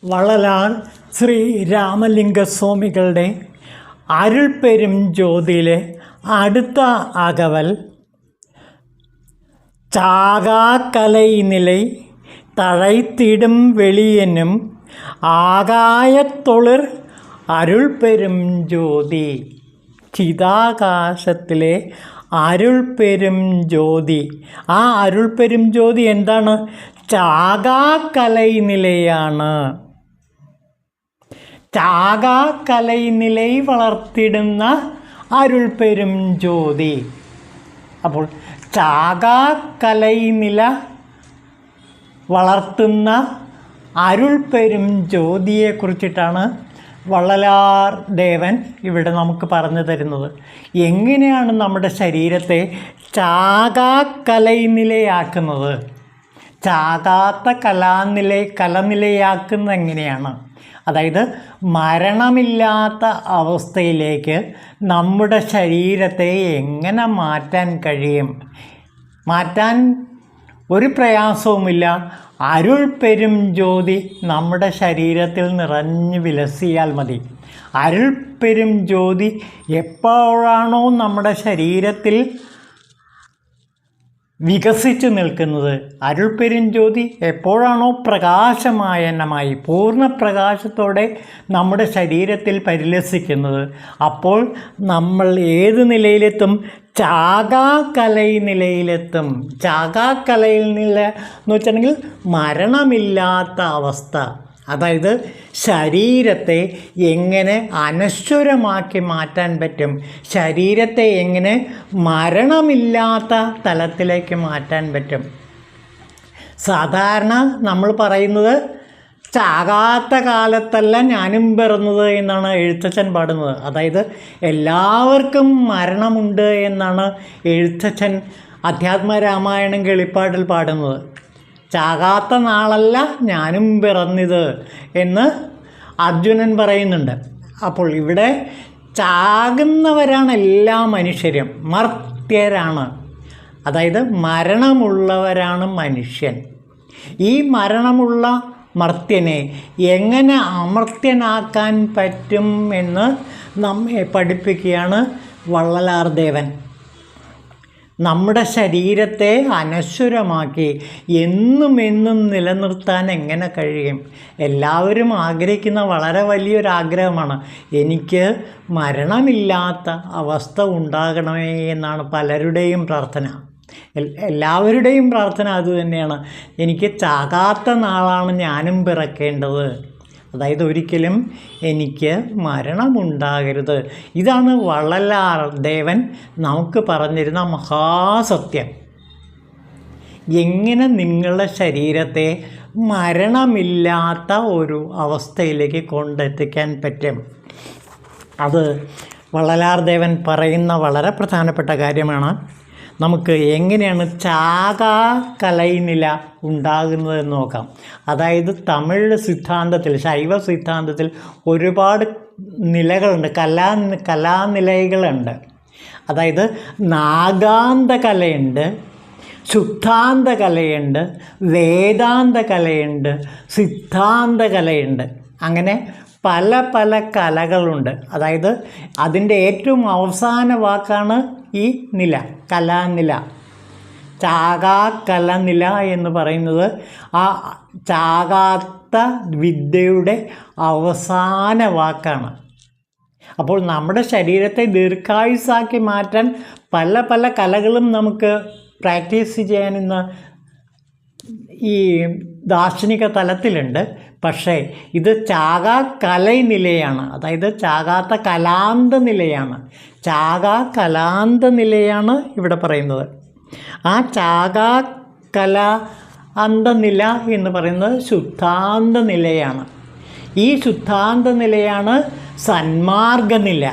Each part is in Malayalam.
വള്ളലാർ ശ്രീ രാമലിംഗസ്വാമികളുടെ അരുൾപ്പെരും ജ്യോതിയിലെ അടുത്ത അകവൽ ചാകാക്കലൈനിலை തழைത്തിടും വെളിയനും ആകായത്തൊളിർ അരുൾപ്പെരും ജ്യോതി. ചിതാകാശത്തിലെ അരുൾപ്പെരും ജ്യോതി. ആ അരുൾപ്പെരും ജ്യോതി എന്താണ്? ചാകാക്കലൈനിലയാണ്. ചാകാക്കലൈനിலை വളർത്തിടുന്ന അരുൾപ്പെരും ജ്യോതി. അപ്പോൾ ചാകാക്കലൈനില വളർത്തുന്ന അരുൾപ്പെരും ജ്യോതിയെക്കുറിച്ചിട്ടാണ് വള്ളലാർ ദേവൻ ഇവിടെ നമുക്ക് പറഞ്ഞു തരുന്നത്. എങ്ങനെയാണ് നമ്മുടെ ശരീരത്തെ ചാകാക്കലൈനിലയാക്കുന്നത്? ചാകാത്ത കലനിലയാക്കുന്നത് എങ്ങനെയാണ്? അതായത് മരണമില്ലാത്ത അവസ്ഥയിലേക്ക് നമ്മുടെ ശരീരത്തെ എങ്ങനെ മാറ്റാൻ കഴിയും? മാറ്റാൻ ഒരു പ്രയാസവുമില്ല. അരുൾപ്പെരും ജ്യോതി നമ്മുടെ ശരീരത്തിൽ നിറഞ്ഞു വിലസിയാൽ മതി. അരുൾപ്പെരും ജ്യോതി എപ്പോഴാണോ നമ്മുടെ ശരീരത്തിൽ വികസിച്ചു നിൽക്കുന്നത്, അരുൾപ്പെരും ജ്യോതി എപ്പോഴാണോ പ്രകാശമായനമായി പൂർണ്ണപ്രകാശത്തോടെ നമ്മുടെ ശരീരത്തിൽ പരിലസിക്കുന്നത്, അപ്പോൾ നമ്മൾ ഏത് നിലയിലെത്തും? ചാകാക്കലൈനിലയിലെത്തും. ചാകാക്കലൈനില എന്ന് വെച്ചിട്ടുണ്ടെങ്കിൽ മരണമില്ലാത്ത അവസ്ഥ. അതായത് ശരീരത്തെ എങ്ങനെ അനശ്വരമാക്കി മാറ്റാൻ പറ്റും, ശരീരത്തെ എങ്ങനെ മരണമില്ലാത്ത തലത്തിലേക്ക് മാറ്റാൻ പറ്റും. സാധാരണ നമ്മൾ പറയുന്നത് ചാകാത്ത കാലത്തല്ല ഞാനും പിറന്നത് എന്നാണ് എഴുത്തച്ഛൻ പാടുന്നത്. അതായത് എല്ലാവർക്കും മരണമുണ്ട് എന്നാണ് എഴുത്തച്ഛൻ അധ്യാത്മരാമായണം കിളിപ്പാട്ടിൽ പാടുന്നത്. ചാകാത്ത നാളല്ല ഞാനും പിറന്നത് എന്ന് അർജുനൻ പറയുന്നുണ്ട്. അപ്പോൾ ഇവിടെ ചാകുന്നവരാണ് എല്ലാ മനുഷ്യരും, മർത്യരാണ്. അതായത് മരണമുള്ളവരാണ് മനുഷ്യൻ. ഈ മരണമുള്ള മർത്യനെ എങ്ങനെ അമർത്യനാക്കാൻ പറ്റും എന്ന് നമ്മെ പഠിപ്പിക്കുകയാണ് വള്ളലാർ ദേവൻ. നമ്മുടെ ശരീരത്തെ അനശ്വരമാക്കി എന്നും നിലനിർത്താൻ എങ്ങനെ കഴിയും? എല്ലാവരും ആഗ്രഹിക്കുന്ന വളരെ വലിയൊരാഗ്രഹമാണ്, എനിക്ക് മരണമില്ലാത്ത അവസ്ഥ ഉണ്ടാകണമേ എന്നാണ് പലരുടെയും പ്രാർത്ഥന. എല്ലാവരുടെയും പ്രാർത്ഥന അതുതന്നെയാണ്. എനിക്ക് ചാകാത്ത നാളാണ് ഞാനും പിറക്കേണ്ടത്. അതായത് ഒരിക്കലും എനിക്ക് മരണമുണ്ടാകരുത്. ഇതാണ് വള്ളലാർ ദേവൻ നമുക്ക് പറഞ്ഞിരുന്ന മഹാസത്യം. എങ്ങനെ നിങ്ങളുടെ ശരീരത്തെ മരണമില്ലാത്ത ഒരു അവസ്ഥയിലേക്ക് കൊണ്ടെത്തിക്കാൻ പറ്റും? അത് വള്ളലാർ ദേവൻ പറയുന്ന വളരെ പ്രധാനപ്പെട്ട കാര്യമാണ്. നമുക്ക് എങ്ങനെയാണ് ചാകാക്കലൈനില ഉണ്ടാകുന്നതെന്ന് നോക്കാം. അതായത് തമിഴ് സിദ്ധാന്തത്തിൽ, ശൈവ സിദ്ധാന്തത്തിൽ ഒരുപാട് നിലകളുണ്ട്, കലാനിലകളുണ്ട്. അതായത് നാഗാന്ത കലയുണ്ട്, ശുദ്ധാന്ത കലയുണ്ട്, വേദാന്ത കലയുണ്ട്, സിദ്ധാന്ത കലയുണ്ട്. അങ്ങനെ പല പല കലകളുണ്ട്. അതായത് അതിൻ്റെ ഏറ്റവും അവസാന വാക്കാണ് ഈ നില, കലാനില. ചാകാക്കലനില എന്ന് പറയുന്നത് ആ ചാകാത്ത വിദ്യയുടെ അവസാന വാക്കാണ്. അപ്പോൾ നമ്മുടെ ശരീരത്തെ ദീർഘായുസ്സാക്കി മാറ്റാൻ പല പല കലകളും നമുക്ക് പ്രാക്ടീസ് ചെയ്യാൻ ഇന്ന് ഈ ദാർശനിക തലത്തിലുണ്ട്. പക്ഷേ ഇത് ചാകാക്കലൈനിലയാണ്. അതായത് ചാകാത്ത കലാന്ത നിലയാണ്. ചാകാകലാന്ത നിലയാണ് ഇവിടെ പറയുന്നത്. ആ ചാകാകലാന്ത നില എന്ന് പറയുന്നത് ശുദ്ധാന്ത നിലയാണ്. ഈ ശുദ്ധാന്ത നിലയാണ് സന്മാർഗനില.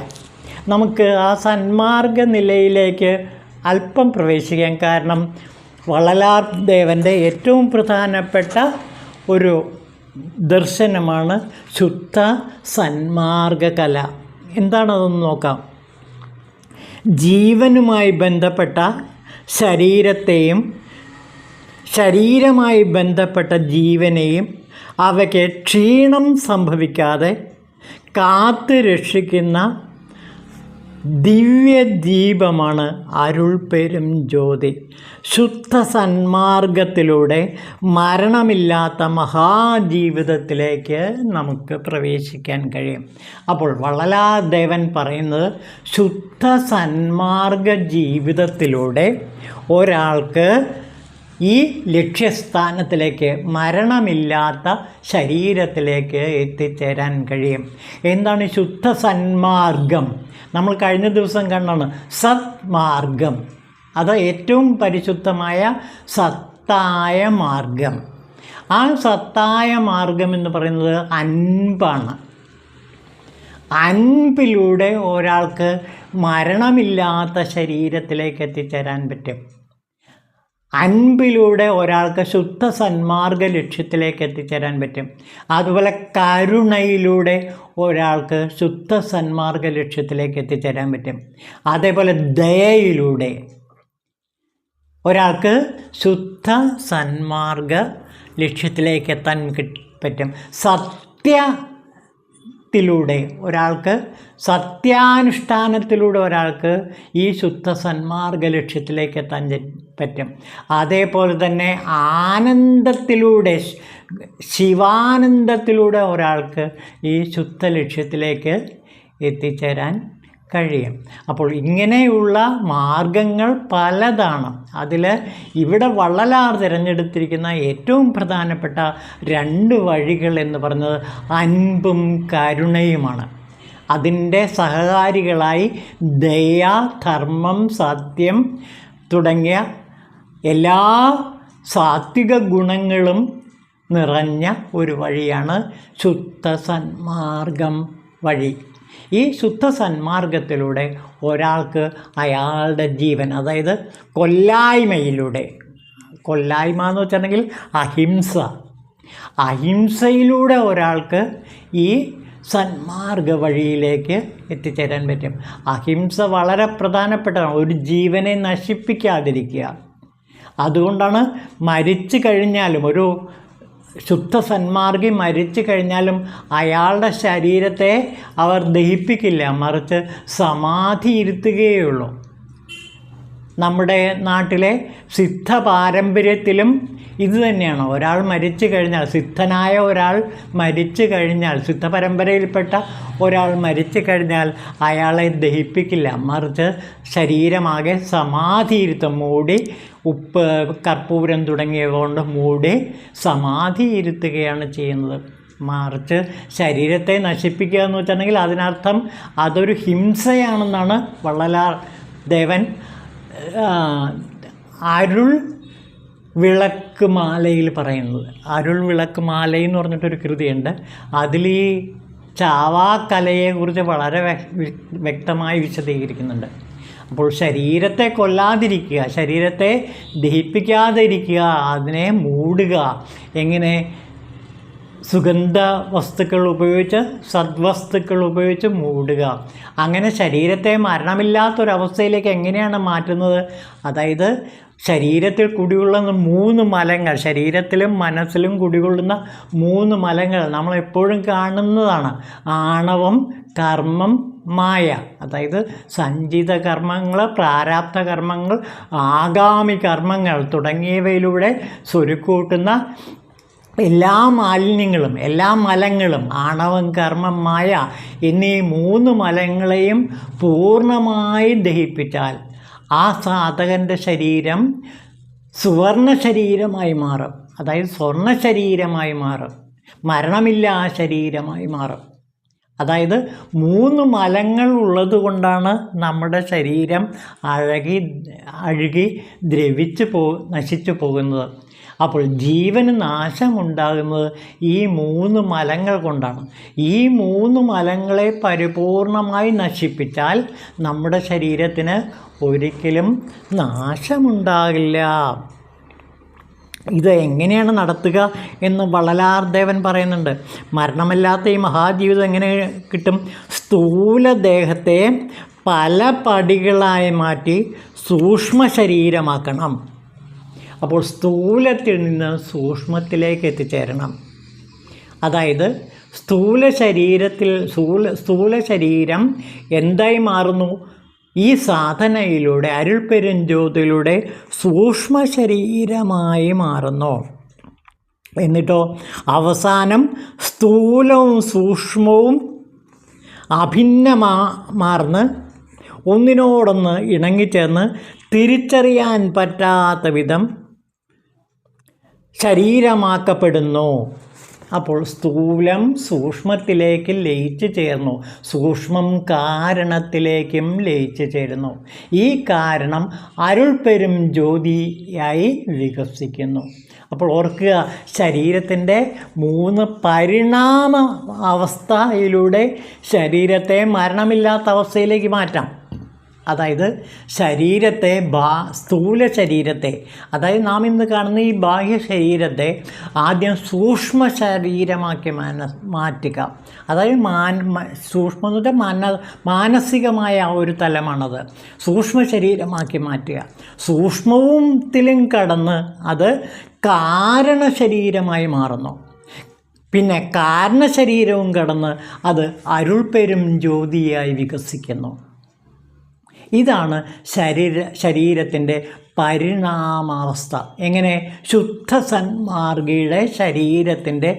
നമുക്ക് ആ സന്മാർഗ നിലയിലേക്ക് അല്പം പ്രവേശിക്കാം. കാരണം വള്ളലാർ ദേവൻ്റെ ഏറ്റവും പ്രധാനപ്പെട്ട ഒരു ദർശനമാണ് ശുദ്ധ സന്മാർഗകല. എന്താണതെന്ന് നോക്കാം. ജീവനുമായി ബന്ധപ്പെട്ട ശരീരത്തെയും ശരീരമായി ബന്ധപ്പെട്ട ജീവനെയും അവയ്ക്ക് ക്ഷീണം സംഭവിക്കാതെ കാത്തു രക്ഷിക്കുന്ന ദിവ്യദീപമാണ് അരുൾപ്പെരും ജ്യോതി. ശുദ്ധ സന്മാർഗത്തിലൂടെ മരണമില്ലാത്ത മഹാജീവിതത്തിലേക്ക് നമുക്ക് പ്രവേശിക്കാൻ കഴിയും. അപ്പോൾ വള്ളലാർദേവൻ പറയുന്നത് ശുദ്ധ സന്മാർഗ ജീവിതത്തിലൂടെ ഒരാൾക്ക് ഈ ലക്ഷ്യസ്ഥാനത്തിലേക്ക്, മരണമില്ലാത്ത ശരീരത്തിലേക്ക് എത്തിച്ചേരാൻ കഴിയും. എന്താണ് ശുദ്ധ സന്മാർഗം? നമ്മൾ കഴിഞ്ഞ ദിവസം കണ്ടാണ് സത്മാർഗം. അത് ഏറ്റവും പരിശുദ്ധമായ സത്തായ മാർഗം. ആ സത്തായ മാർഗം എന്ന് പറയുന്നത് അൻപാണ്. അൻപിലൂടെ ഒരാൾക്ക് മരണമില്ലാത്ത ശരീരത്തിലേക്ക് എത്തിച്ചേരാൻ പറ്റും. അൻപിലൂടെ ഒരാൾക്ക് ശുദ്ധ സന്മാർഗ ലക്ഷ്യത്തിലേക്ക് എത്തിച്ചേരാൻ പറ്റും. അതുപോലെ കരുണയിലൂടെ ഒരാൾക്ക് ശുദ്ധ സന്മാർഗ ലക്ഷ്യത്തിലേക്ക് എത്തിച്ചേരാൻ പറ്റും. അതേപോലെ ദയയിലൂടെ ഒരാൾക്ക് ശുദ്ധ സന്മാർഗ ലക്ഷ്യത്തിലേക്ക് എത്താൻ പറ്റും. സത്യത്തിലൂടെ ഒരാൾക്ക്, സത്യാനുഷ്ഠാനത്തിലൂടെ ഒരാൾക്ക് ഈ ശുദ്ധ സന്മാർഗ ലക്ഷ്യത്തിലേക്ക് എത്താൻ പറ്റും. അതേപോലെ തന്നെ ആനന്ദത്തിലൂടെ, ശിവാനന്ദത്തിലൂടെ ഒരാൾക്ക് ഈ ശുദ്ധ ലക്ഷ്യത്തിലേക്ക് എത്തിച്ചേരാൻ കഴിയും. അപ്പോൾ ഇങ്ങനെയുള്ള മാർഗങ്ങൾ പലതാണ്. അതിൽ ഇവിടെ വള്ളലാർ തിരഞ്ഞെടുത്തിരിക്കുന്ന ഏറ്റവും പ്രധാനപ്പെട്ട 2 വഴികൾ എന്ന് പറയുന്നത് അൻപും കരുണയുമാണ്. അതിൻ്റെ സഹകാരികളായി ദയ, ധർമ്മം, സത്യം തുടങ്ങിയ എല്ലാ സാത്വിക ഗുണങ്ങളും നിറഞ്ഞ ഒരു വഴിയാണ് ശുദ്ധ സന്മാർഗം വഴി. ഈ ശുദ്ധ സന്മാർഗത്തിലൂടെ ഒരാൾക്ക് അയാളുടെ ജീവൻ, അതായത് കൊല്ലായ്മയിലൂടെ, കൊല്ലായ്മ എന്ന് വെച്ചിട്ടുണ്ടെങ്കിൽ അഹിംസയിലൂടെ ഒരാൾക്ക് ഈ സന്മാർഗ വഴിയിലേക്ക് എത്തിച്ചേരാൻ പറ്റും. അഹിംസ വളരെ പ്രധാനപ്പെട്ടതാണ്. ഒരു ജീവനെ നശിപ്പിക്കാതിരിക്കുക. അതുകൊണ്ടാണ് മരിച്ചു കഴിഞ്ഞാലും, ഒരു ശുദ്ധ സന്മാർഗി മരിച്ചു കഴിഞ്ഞാലും അയാളുടെ ശരീരത്തെ അവർ ദഹിപ്പിക്കില്ല, മറിച്ച് സമാധി ഇരുത്തുകയുള്ളൂ. നമ്മുടെ നാട്ടിലെ സിദ്ധ പാരമ്പര്യത്തിലും ഇത് തന്നെയാണ്. ഒരാൾ മരിച്ചു കഴിഞ്ഞാൽ, സിദ്ധനായ ഒരാൾ മരിച്ചു കഴിഞ്ഞാൽ, സിദ്ധ പരമ്പരയിൽപ്പെട്ട ഒരാൾ മരിച്ചു കഴിഞ്ഞാൽ അയാളെ ദഹിപ്പിക്കില്ല, മറിച്ച് ശരീരമാകെ സമാധിയിരുത്തും. മൂടി, ഉപ്പ്, കർപ്പൂരം തുടങ്ങിയവ കൊണ്ട് മൂടി സമാധിയിരുത്തുകയാണ് ചെയ്യുന്നത്. മറിച്ച് ശരീരത്തെ നശിപ്പിക്കുക എന്ന് വെച്ചിട്ടുണ്ടെങ്കിൽ അതിനർത്ഥം അതൊരു ഹിംസയാണെന്നാണ് വള്ളലാർ ദേവൻ അരുൾ വിളക്ക് മാലയിൽ പറയുന്നത്. അരുൾ വിളക്ക് മാലയെന്ന് പറഞ്ഞിട്ടൊരു കൃതിയുണ്ട്. അതിൽ ഈ ചാവാക്കലയെക്കുറിച്ച് വളരെ വ്യക്തമായി വിശദീകരിക്കുന്നുണ്ട്. അപ്പോൾ ശരീരത്തെ കൊല്ലാതിരിക്കുക, ശരീരത്തെ ദഹിപ്പിക്കാതിരിക്കുക, അതിനെ മൂടുക. എങ്ങനെ? സുഗന്ധ വസ്തുക്കൾ ഉപയോഗിച്ച്, സദ്വസ്തുക്കൾ ഉപയോഗിച്ച് മൂടുക. അങ്ങനെ ശരീരത്തെ മരണമില്ലാത്തൊരവസ്ഥയിലേക്ക് എങ്ങനെയാണ് മാറ്റുന്നത്? അതായത് ശരീരത്തിൽ കുടികൊള്ളുന്ന 3 മലങ്ങൾ, ശരീരത്തിലും മനസ്സിലും കുടികൊള്ളുന്ന 3 മലങ്ങൾ നമ്മളെപ്പോഴും കാണുന്നതാണ്. ആണവം, കർമ്മം, മായ. അതായത് സഞ്ചിത കർമ്മങ്ങൾ, പ്രാരാബ്ധ കർമ്മങ്ങൾ, ആഗാമി കർമ്മങ്ങൾ തുടങ്ങിയവയിലൂടെ സ്വരുക്കൂട്ടുന്ന എല്ലാ മാലിന്യങ്ങളും, എല്ലാ മലങ്ങളും, ആണവം, കർമ്മം, മായ എന്നീ 3 മലങ്ങളെയും പൂർണ്ണമായി ദഹിപ്പിച്ചാൽ ആ സാധകൻ്റെ ശരീരം സുവർണ ശരീരമായി മാറും. അതായത് സ്വർണ്ണ ശരീരമായി മാറും, മരണമില്ലാ ശരീരമായി മാറും. അതായത് 3 മലങ്ങൾ ഉള്ളത് കൊണ്ടാണ് നമ്മുടെ ശരീരം അഴുകി ദ്രവിച്ച് നശിച്ചു പോകുന്നത്. അപ്പോൾ ജീവന് നാശമുണ്ടാകുന്നത് ഈ 3 മലങ്ങൾ കൊണ്ടാണ്. ഈ 3 മലങ്ങളെ പരിപൂർണമായി നശിപ്പിച്ചാൽ നമ്മുടെ ശരീരത്തിന് ഒരിക്കലും നാശമുണ്ടാകില്ല. ഇത് എങ്ങനെയാണ് നടത്തുക എന്ന് വള്ളലാർ ദേവൻ പറയുന്നുണ്ട്. മരണമില്ലാത്ത ഈ മഹാജീവിതം എങ്ങനെ കിട്ടും? സ്ഥൂലദേഹത്തെ പല പടികളായി മാറ്റി സൂക്ഷ്മ ശരീരമാക്കണം. അപ്പോൾ സ്ഥൂലത്തിൽ നിന്ന് സൂക്ഷ്മത്തിലേക്ക് എത്തിച്ചേരണം. അതായത് സ്ഥൂല ശരീരം എന്തായി മാറുന്നു? ഈ സാധനയിലൂടെ, അരുൾപ്പെരുംജ്യോതിയിലൂടെ സൂക്ഷ്മ ശരീരമായി മാറുന്നു. എന്നിട്ടോ അവസാനം സ്ഥൂലവും സൂക്ഷ്മവും അഭിന്നമാർന്ന് ഒന്നിനോടൊന്ന് ഇണങ്ങിച്ചേർന്ന് തിരിച്ചറിയാൻ പറ്റാത്ത വിധം ശരീരമാക്കപ്പെടുന്നു. അപ്പോൾ സ്ഥൂലം സൂക്ഷ്മത്തിലേക്ക് ലയിച്ചു ചേർന്നു, സൂക്ഷ്മം കാരണത്തിലേക്കും ലയിച്ചു ചേരുന്നു. ഈ കാരണം അരുൾപ്പെരും ജ്യോതിയായി വികസിക്കുന്നു. അപ്പോൾ ഓർക്കുക, ശരീരത്തിൻ്റെ 3 പരിണാമ അവസ്ഥയിലൂടെ ശരീരത്തെ മരണമില്ലാത്ത അവസ്ഥയിലേക്ക് മാറ്റാം. അതായത് ശരീരത്തെ, സ്ഥൂല ശരീരത്തെ, അതായത് നാം ഇന്ന് കാണുന്ന ഈ ബാഹ്യ ശരീരത്തെ ആദ്യം സൂക്ഷ്മ ശരീരമാക്കി മാറ്റുക. അതായത് സൂക്ഷ്മം എന്ന് വെച്ചാൽ മാനസികമായ ഒരു തലമാണത്. സൂക്ഷ്മ ശരീരമാക്കി മാറ്റുക. സൂക്ഷ്മത്തിലും കടന്ന് അത് കാരണ ശരീരമായി മാറുന്നു. പിന്നെ കാരണശരീരവും കടന്ന് അത് അരുൾപ്പെരും ജ്യോതിയായി വികസിക്കുന്നു. ഇതാണ് ശരീരത്തിൻ്റെ പരിണാമാവസ്ഥ. എങ്ങനെ? ശുദ്ധ സന്മാർഗിയുടെ ശരീരത്തിൻ്റെ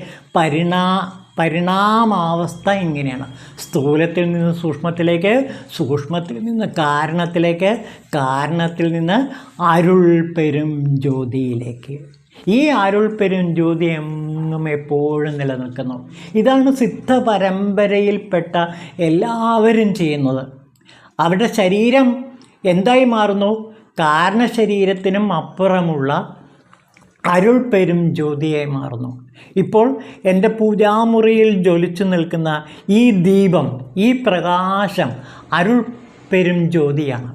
പരിണാമാവസ്ഥ ഇങ്ങനെയാണ്. സ്ഥൂലത്തിൽ നിന്ന് സൂക്ഷ്മത്തിലേക്ക്, സൂക്ഷ്മത്തിൽ നിന്ന് കാരണത്തിലേക്ക്, കാരണത്തിൽ നിന്ന് അരുൾപ്പെരും ജ്യോതിയിലേക്ക്. ഈ അരുൾപ്പെരും ജ്യോതി എങ്ങും എപ്പോഴും നിലനിൽക്കുന്നു. ഇതാണ് സിദ്ധ പരമ്പരയിൽപ്പെട്ട എല്ലാവരും ചെയ്യുന്നത്. അവരുടെ ശരീരം എന്തായി മാറുന്നു? കാരണശരീരത്തിനും അപ്പുറമുള്ള അരുൾപ്പെരും ജ്യോതിയായി മാറുന്നു. ഇപ്പോൾ എൻ്റെ പൂജാമുറിയിൽ ജ്വലിച്ചു നിൽക്കുന്ന ഈ ദീപം, ഈ പ്രകാശം അരുൾപ്പെരും ജ്യോതിയാണ്.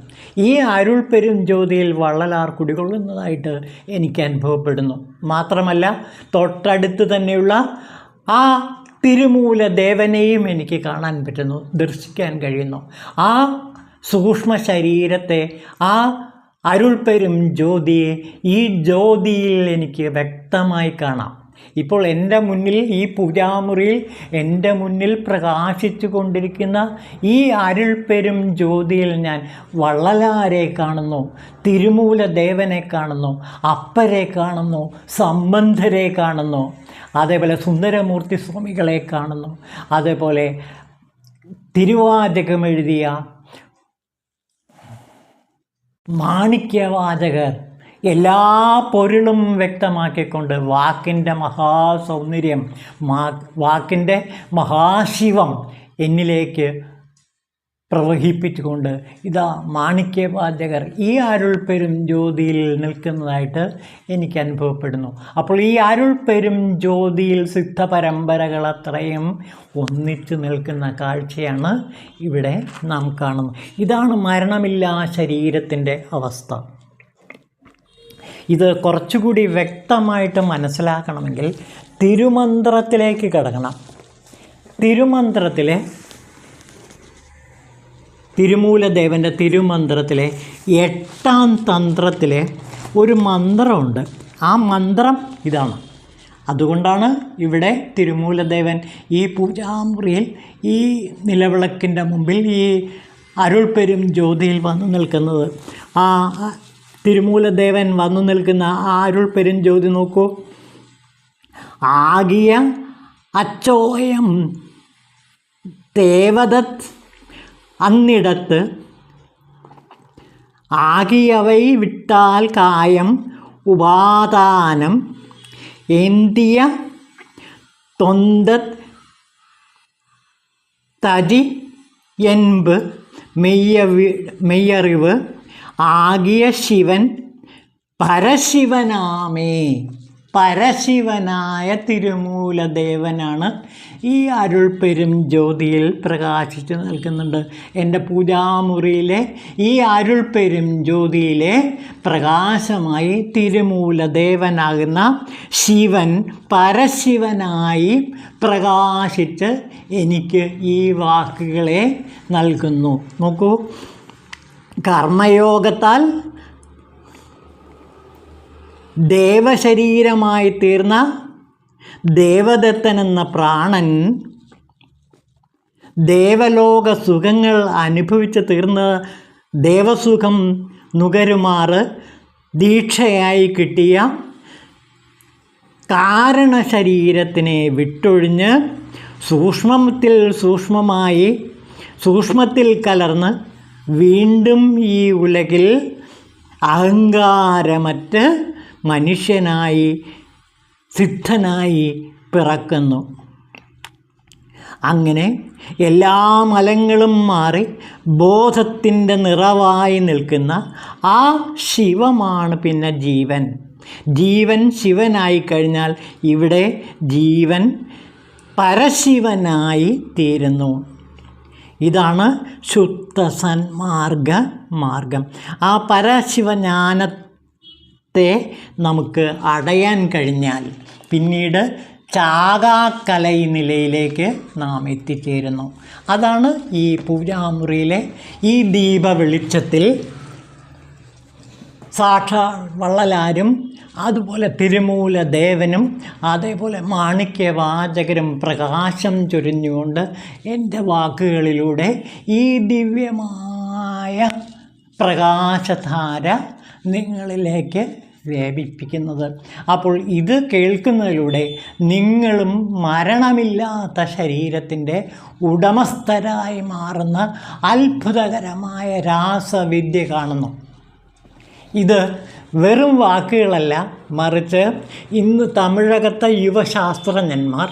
ഈ അരുൾപ്പെരും ജ്യോതിയിൽ വള്ളലാർ കുടികൊള്ളുന്നതായിട്ട് എനിക്ക് അനുഭവപ്പെടുന്നു. മാത്രമല്ല തൊട്ടടുത്ത് തന്നെയുള്ള ആ തിരുമൂല ദേവനെയും എനിക്ക് കാണാൻ പറ്റുന്നു, ദർശിക്കാൻ കഴിയുന്നു. ആ സൂക്ഷ്മ ശരീരത്തെ, ആ അരുൾപ്പെരും ജ്യോതിയെ ഈ ജ്യോതിയിൽ എനിക്ക് വ്യക്തമായി കാണാം. ഇപ്പോൾ എൻ്റെ മുന്നിൽ, ഈ പൂജാമുറിയിൽ എൻ്റെ മുന്നിൽ പ്രകാശിച്ചു കൊണ്ടിരിക്കുന്ന ഈ അരുൾപ്പെരും ജ്യോതിയിൽ ഞാൻ വള്ളലാരെ കാണുന്നു, തിരുമൂല ദേവനെ കാണുന്നു, അപ്പരെ കാണുന്നു, സംബന്ധരെ കാണുന്നു, അതേപോലെ സുന്ദരമൂർത്തി സ്വാമികളെ കാണുന്നു, അതേപോലെ തിരുവാചകമെഴുതിയ മാണിക്യവാചകർ, എല്ലാ പൊരുളും വ്യക്തമാക്കിക്കൊണ്ട് വാക്കിൻ്റെ മഹാസൗന്ദര്യം, വാക്കിൻ്റെ മഹാശിവം എന്നിലേക്ക് പ്രവഹിപ്പിച്ചുകൊണ്ട് ഇതാ മാണിക്യവാചകർ ഈ അരുൾപ്പെരും ജ്യോതിയിൽ നിൽക്കുന്നതായിട്ട് എനിക്ക് അനുഭവപ്പെടുന്നു. അപ്പോൾ ഈ അരുൾപ്പെരും ജ്യോതിയിൽ സിദ്ധ പരമ്പരകൾ അത്രയും ഒന്നിച്ചു നിൽക്കുന്ന കാഴ്ചയാണ് ഇവിടെ നാം കാണുന്നത്. ഇതാണ് മരണമില്ലാ ശരീരത്തിൻ്റെ അവസ്ഥ. ഇത് കുറച്ചുകൂടി വ്യക്തമായിട്ട് മനസ്സിലാക്കണമെങ്കിൽ തിരുമന്ത്രത്തിലേക്ക് കടക്കണം. തിരുമന്ത്രത്തിലെ തിരുമൂലദേവൻ്റെ തിരുമന്ത്രത്തിലെ 8ാം തന്ത്രത്തിലെ ഒരു മന്ത്രമുണ്ട്. ആ മന്ത്രം ഇതാണ്. അതുകൊണ്ടാണ് ഇവിടെ തിരുമൂലദേവൻ ഈ പൂജാമുറിയിൽ, ഈ നിലവിളക്കിൻ്റെ മുമ്പിൽ, ഈ അരുൾപ്പെരും ജ്യോതിയിൽ വന്നു നിൽക്കുന്നത്. ആ തിരുമൂലദേവൻ വന്നു നിൽക്കുന്ന ആ അരുൾപ്പെരും ജ്യോതി നോക്കൂ. ആകിയ അച്ചോയം ദേവദത്ത് അന്നിടത്ത് ആകിയവൈ വിട്ടാൽ കായം ഉപാദാനം ഏന്തിയ തൊന്തത് തരി എൻപ് മെയ്യറിവ് ആകിയ ശിവൻ പരശിവനാമേ. പരശിവനായ തിരുമൂലദേവനാണ് ഈ അരുൾപ്പെരും ജ്യോതിയിൽ പ്രകാശിച്ചു നിൽക്കുന്നുണ്ട്. എൻ്റെ പൂജാമുറിയിലെ ഈ അരുൾപ്പെരും ജ്യോതിയിലെ പ്രകാശമായി തിരുമൂലദേവനാകുന്ന ശിവൻ പരശിവനായി പ്രകാശിച്ച് എനിക്ക് ഈ വാക്കുകളെ നൽകുന്നു. നോക്കൂ, കർമ്മയോഗത്താൽ ദേവശരീരമായി തീർന്ന ദേവദത്തൻ എന്ന പ്രാണൻ ദേവലോക സുഖങ്ങൾ അനുഭവിച്ച് തീർന്ന ദേവസുഖം നുകരുമാറ് ദീക്ഷയായി കിട്ടിയ കാരണശരീരത്തിനെ വിട്ടൊഴിഞ്ഞ് സൂക്ഷ്മത്തിൽ കലർന്ന് വീണ്ടും ഈ ഉലകിൽ അഹങ്കാരമറ്റ് മനുഷ്യനായി സിദ്ധനായി പിറക്കുന്നു. അങ്ങനെ എല്ലാ മലങ്ങളും മാറി ബോധത്തിൻ്റെ നിറവായി നിൽക്കുന്ന ആ ശിവമാണ് പിന്നെ ജീവൻ. ജീവൻ ശിവനായി കഴിഞ്ഞാൽ ഇവിടെ ജീവൻ പരശിവനായി തീരുന്നു. ഇതാണ് ശുദ്ധ സന്മാർഗം. ആ പരശിവജ്ഞാനത്തെ നമുക്ക് അടയാൻ കഴിഞ്ഞാൽ പിന്നീട് ചാകാക്കലൈ നിലയിലേക്ക് നാം എത്തിച്ചേരുന്നു. അതാണ് ഈ പൂജാമുറിയിലെ ഈ ദീപ വെളിച്ചത്തിൽ സാക്ഷാൽ വള്ളലാരും അതുപോലെ തിരുമൂലദേവനും അതേപോലെ മാണിക്യവാചകരും പ്രകാശം ചൊരിഞ്ഞുകൊണ്ട് എൻ്റെ വാക്കുകളിലൂടെ ഈ ദിവ്യമായ പ്രകാശധാര നിങ്ങളിലേക്ക് വ്യാപിപ്പിക്കുന്നത്. അപ്പോൾ ഇത് കേൾക്കുന്നതിലൂടെ നിങ്ങളും മരണമില്ലാത്ത ശരീരത്തിൻ്റെ ഉടമസ്ഥരായി മാറുന്ന അത്ഭുതകരമായ രാസവിദ്യ കാണുന്നു. ഇത് വെറും വാക്കുകളല്ല, മറിച്ച് ഇന്ന് തമിഴകത്തെ യുവശാസ്ത്രജ്ഞന്മാർ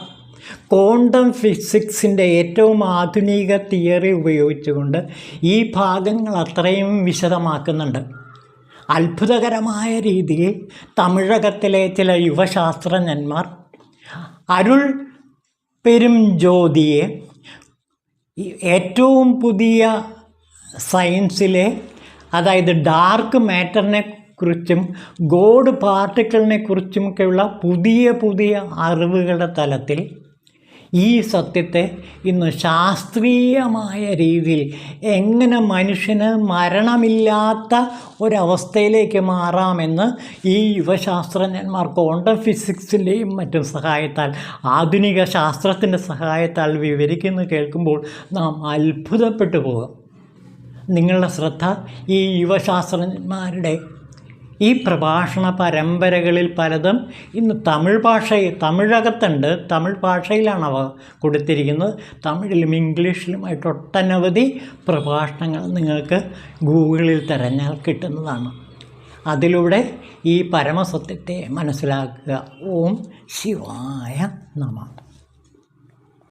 ക്വാണ്ടം ഫിസിക്സിൻ്റെ ഏറ്റവും ആധുനിക തിയറി ഉപയോഗിച്ചുകൊണ്ട് ഈ ഭാഗങ്ങൾ അത്രയും വിശദമാക്കുന്നുണ്ട്. അത്ഭുതകരമായ രീതിയിൽ തമിഴകത്തിലെ ചില യുവശാസ്ത്രജ്ഞന്മാർ അരുൾ പെരും ജ്യോതിയെ ഏറ്റവും പുതിയ സയൻസിലെ, അതായത് ഡാർക്ക് മാറ്ററിനെ കുറിച്ചും ഗോഡ് പാർട്ടിക്കിളിനെ കുറിച്ചുമൊക്കെയുള്ള പുതിയ അറിവുകളുടെ തലത്തിൽ ഈ സത്യത്തെ ഇന്ന് ശാസ്ത്രീയമായ രീതിയിൽ എങ്ങനെ മനുഷ്യന് മരണമില്ലാത്ത ഒരവസ്ഥയിലേക്ക് മാറാമെന്ന് ഈ യുവശാസ്ത്രജ്ഞന്മാർ ക്വാണ്ടം ഫിസിക്സിൻ്റെയും മറ്റും സഹായത്താൽ, ആധുനിക ശാസ്ത്രത്തിൻ്റെ സഹായത്താൽ വിവരിക്കുന്നത് കേൾക്കുമ്പോൾ നാം അത്ഭുതപ്പെട്ടു പോകും. നിങ്ങളുടെ ശ്രദ്ധ ഈ യുവശാസ്ത്രജ്ഞന്മാരുടെ ഈ പ്രഭാഷണ പരമ്പരകളിൽ പലതും ഇന്ന് തമിഴകത്തുണ്ട്. തമിഴ് ഭാഷയിലാണ് അവ കൊടുത്തിരിക്കുന്നത്. തമിഴിലും ഇംഗ്ലീഷിലുമായിട്ട് ഒട്ടനവധി പ്രഭാഷണങ്ങൾ നിങ്ങൾക്ക് ഗൂഗിളിൽ തിരഞ്ഞാൽ കിട്ടുന്നതാണ്. അതിലൂടെ ഈ പരമസത്യത്തെ മനസ്സിലാക്കുക. ഓം ശിവായ നമഃ.